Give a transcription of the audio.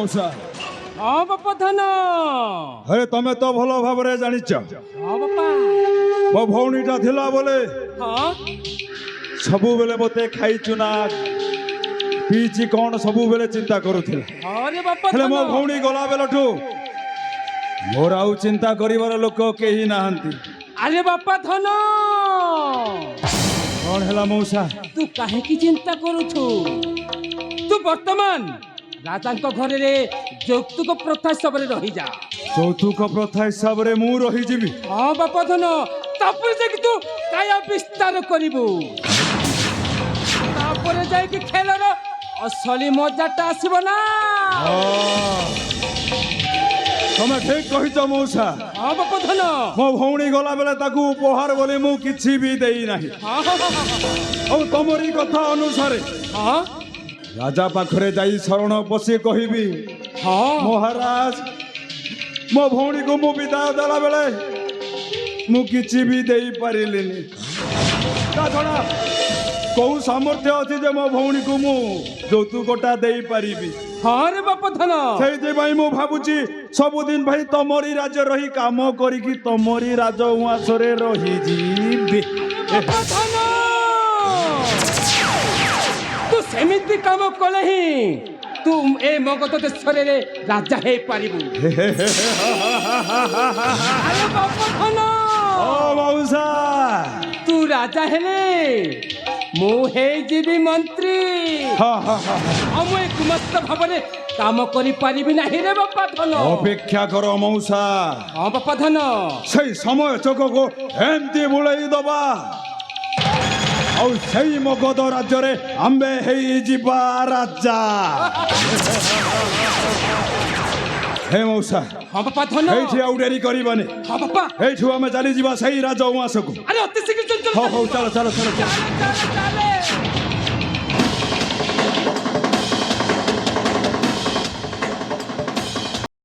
मौसा हाँ बापा धन अरे तमे तो भल भाव जानिच हाँ बापा मो भौणीटा थिला बोले हाँ सबु बेले मते खाई चुना पीची कौन सबु बेले चिंता करुथिला अरे बापा हेले धन मो भौणी गला बेलठू मोर आउ चिंता करिवार लोक केही नाहंती अरे बापा धन कौन हैला मौसा तू काहे की चिंता करूछु तू वर्तमान राजांको घरे रे यौतुक प्रथा सबरे रही जा चौथुक प्रथा हिसाब रे मु रही जीवी हाँ बापा धन तापर जाके तू काया विस्तार करिबु तापर जाके खेलर असली मजाटा आसीबो ना तमे ठीक कहिछ मौसा हाँ बापा धन मो भौणी गला बेले ताकू उपहार बोले मु किछि भी देई नाही हाँ हाँ हाँ और तमरी कथा अनुसारे हाँ राजा पाखरे जाई शरण पसी कहिबी हाँ महाराज मो भौणी को मु विदाय देला बेले मु किछि भी देई पारिलिनी ता छड़ा कौ सामर्थ्य अछि जे मो भौणी को मु यौतुकटा देई पारिबी हाँ रे बापा धन से भाई मु भाबुची सबुदिन भाई तमरी राज्य रही काम करिकी तमरी राज उआसरे रही जीबी बापा धन तू सेमिति काम कले ही तू ए मगध देशरे रे राजा हे पारिबु अरे बापा धन ओ मौसा तू राजा हेले मु हे जीवी मंत्री हा हा हा हम एक गुमस्त भावने काम करि पारिबि नाही रे बापा धन अपेक्षा करो मौसा हाँ बापा धन सही समय चक को एमती बुलाई दबा और सही मगध राज्य रे आंबे हेई जीवा राजा हे मौसा हाँ बापा धन एठी आउ डेरी करिबानी हाँ बापा एठू आमे चली जीवा सही राजा उआसको अरे अति शीघ्र चल चल हो चलो चलो चलो चल चल